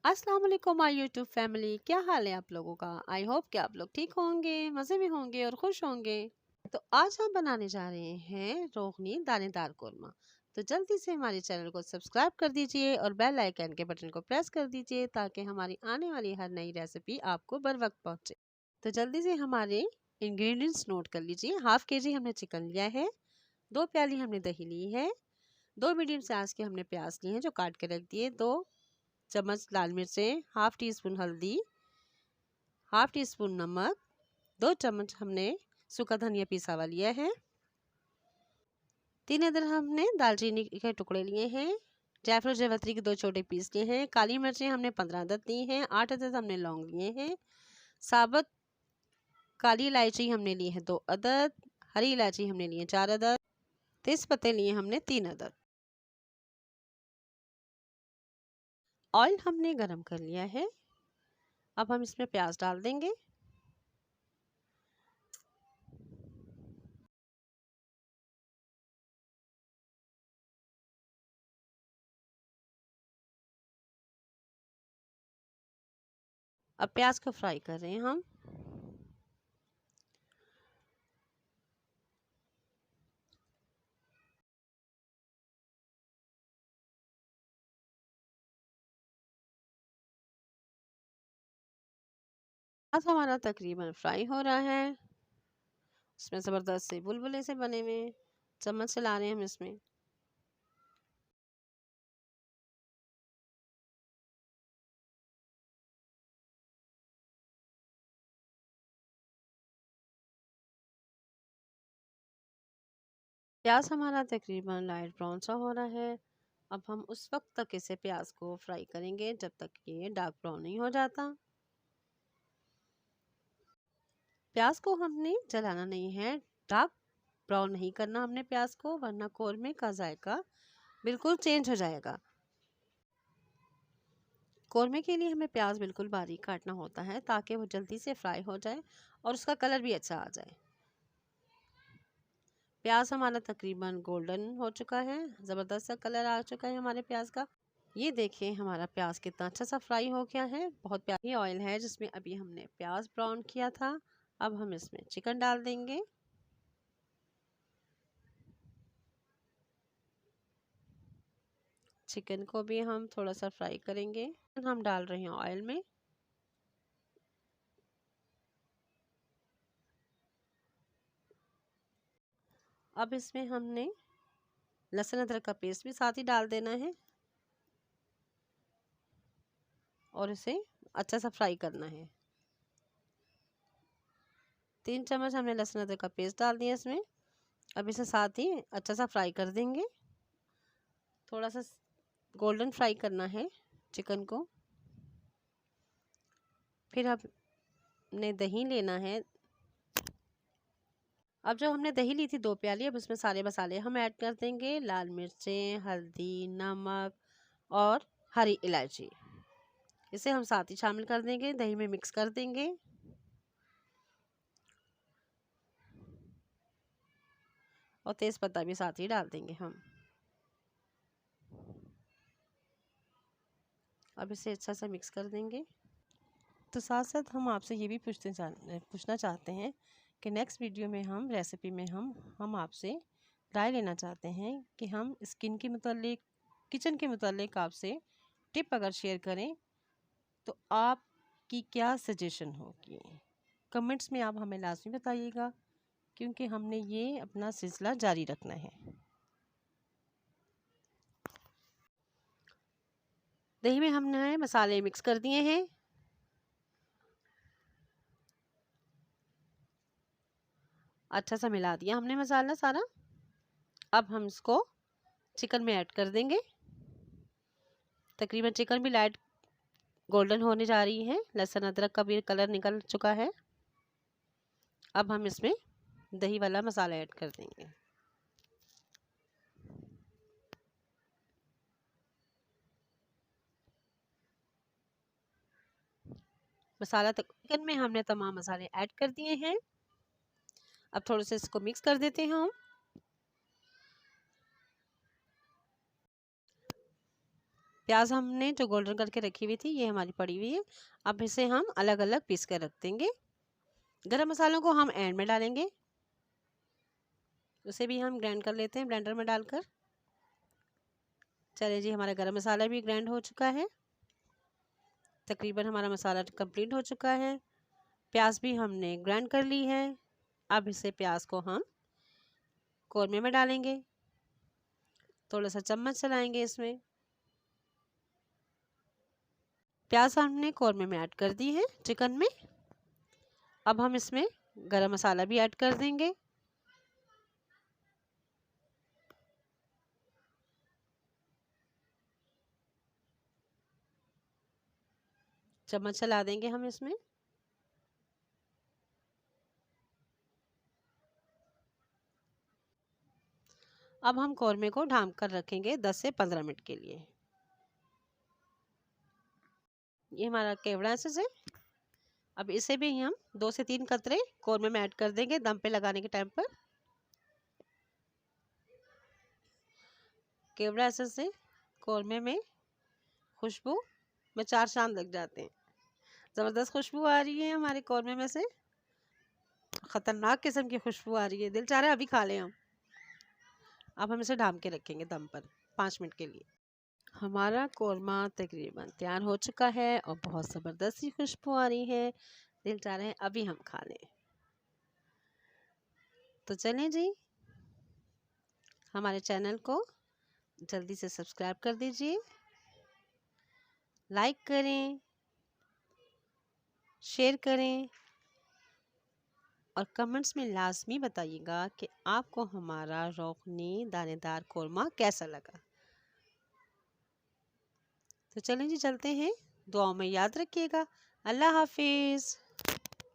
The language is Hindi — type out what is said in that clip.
अस्सलाम वालेकुम माय यूट्यूब फैमिली, क्या हाल है आप लोगों का। आई होप कि आप लोग ठीक होंगे, मज़े में होंगे और खुश होंगे। तो आज हम बनाने जा रहे हैं रोगनी दानेदार कोरमा। तो जल्दी से हमारे चैनल को सब्सक्राइब कर दीजिए और बेल आइकन के बटन को प्रेस कर दीजिए ताकि हमारी आने वाली हर नई रेसिपी आपको बर वक्त पहुँचे। तो जल्दी से हमारे इंग्रेडिएंट्स नोट कर लीजिए। हाफ के जी हमने चिकन लिया है, 2 प्याली हमने दही ली है, 2 मीडियम साइज के हमने प्याज लिए हैं जो काट के रख दिए, 2 चम्मच लाल मिर्चें, हाफ टी स्पून हल्दी, हाफ टी स्पून नमक, 2 चम्मच हमने सूखा धनिया पिसा हुआ लिया है, 3 अदर हमने दालचीनी के टुकड़े लिए हैं, जायफल जावित्री के 2 छोटे पीस लिए हैं, काली मिर्चें हमने 15 अदद ली हैं, 8 अदद हमने लौंग लिए हैं, साबुत काली इलायची हमने ली है 2 अदद, हरी इलायची हमने लिए 4 अदद, तेज पत्ते लिए हमने 3 अदद। ऑयल हमने गरम कर लिया है। अब हम इसमें प्याज डाल देंगे। अब प्याज को फ्राई कर रहे हैं हम। प्याज हमारा तकरीबन फ्राई हो रहा है। इसमें ज़बरदस्त से बुलबुले से बने हुए चम्मच से ला रहे हैं हम इसमें। प्याज हमारा तकरीबन लाइट ब्राउन सा हो रहा है। अब हम उस वक्त तक इसे प्याज को फ्राई करेंगे जब तक ये डार्क ब्राउन नहीं हो जाता। प्याज को हमने जलाना नहीं है, डार्क ब्राउन नहीं करना हमने प्याज को, वरना कोरमे का जायका बिल्कुल चेंज हो जाएगा। कोरमे के लिए हमें प्याज बिल्कुल बारीक काटना होता है ताकि वो जल्दी से फ्राई हो जाए और उसका कलर भी अच्छा आ जाए। प्याज हमारा तकरीबन गोल्डन हो चुका है, ज़बरदस्त सा कलर आ चुका है हमारे प्याज का। ये देखिए हमारा प्याज कितना अच्छा सा फ्राई हो गया है। बहुत प्यारी ऑयल है जिसमें अभी हमने प्याज ब्राउन किया था। अब हम इसमें चिकन डाल देंगे। चिकन को भी हम थोड़ा सा फ्राई करेंगे। हम डाल रहे हैं ऑयल में। अब इसमें हमने लहसुन अदरक का पेस्ट भी साथ ही डाल देना है और इसे अच्छा सा फ्राई करना है। 3 चम्मच हमने लहसुन अदरक का पेस्ट डाल दिया इसमें। अब इसे साथ ही अच्छा सा फ्राई कर देंगे। थोड़ा सा गोल्डन फ्राई करना है चिकन को। फिर हमने दही लेना है। अब जो हमने दही ली थी 2 प्याली, अब इसमें सारे मसाले हम ऐड कर देंगे। लाल मिर्चें, हल्दी, नमक और हरी इलायची, इसे हम साथ ही शामिल कर देंगे, दही में मिक्स कर देंगे। और तेज़ पत्ता भी साथ ही डाल देंगे हम। अब इसे अच्छा सा मिक्स कर देंगे। तो साथ साथ हम आपसे ये भी पूछना चाहते हैं कि नेक्स्ट वीडियो में हम रेसिपी में हम आपसे राय लेना चाहते हैं कि हम स्किन के मुतालिक, किचन के मुतालिक आपसे टिप अगर शेयर करें तो आपकी क्या सजेशन होगी। कमेंट्स में आप हमें लाजमी बताइएगा क्योंकि हमने ये अपना सिलसिला जारी रखना है। दही में हमने मसाले मिक्स कर दिए हैं। अच्छा सा मिला दिया हमने मसाला सारा। अब हम इसको चिकन में ऐड कर देंगे। तकरीबन चिकन भी लाइट गोल्डन होने जा रही है, लहसुन अदरक का भी कलर निकल चुका है। अब हम इसमें दही वाला मसाला ऐड कर देंगे। मसाला तक चिकन में हमने तमाम मसाले ऐड कर दिए हैं। अब थोड़े से इसको मिक्स कर देते हैं हम। प्याज हमने जो गोल्डन करके रखी हुई थी ये हमारी पड़ी हुई है। अब इसे हम अलग अलग पीस कर रख देंगे। गरम मसालों को हम एंड में डालेंगे, उसे भी हम ग्राइंड कर लेते हैं ब्लेंडर में डालकर। चलिए जी, हमारा गरम मसाला भी ग्राइंड हो चुका है। तकरीबन हमारा मसाला कंप्लीट हो चुका है। प्याज भी हमने ग्राइंड कर ली है। अब इसे प्याज को हम कौरमे में डालेंगे। थोड़ा सा चम्मच चलाएंगे इसमें। प्याज हमने कौरमे में ऐड कर दी है चिकन में। अब हम इसमें गरम मसाला भी ऐड कर देंगे। चम्मच चला देंगे हम इसमें। अब हम कौरमे को ढाँप कर रखेंगे 10 से 15 मिनट के लिए। ये हमारा केवड़ा एसेंस है। अब इसे भी हम 2 से 3 कतरे कौरमे में ऐड कर देंगे दम पे लगाने के टाइम पर। केवड़ा एसेंस से कौरमे में खुशबू में 4 चांद लग जाते हैं। ज़बरदस्त खुशबू आ रही है हमारे कौरमे में से, ख़तरनाक किस्म की खुशबू आ रही है, दिल चाह रहा है अभी खा लें हम। अब हम इसे ढाँप के रखेंगे दम पर 5 मिनट के लिए। हमारा कौरमा तकरीबन तैयार हो चुका है और बहुत ज़बरदस्त सी खुशबू आ रही है, दिल चाह रहे हैं अभी हम खा लें। तो चलें जी, हमारे चैनल को जल्दी से सब्सक्राइब कर दीजिए, लाइक करें, शेयर करें और कमेंट्स में लाजमी बताइएगा कि आपको हमारा रोगनी दानेदार कौरमा कैसा लगा। तो चलें जी, चलते हैं। दुआओं में याद रखिएगा। अल्लाह हाफिज़।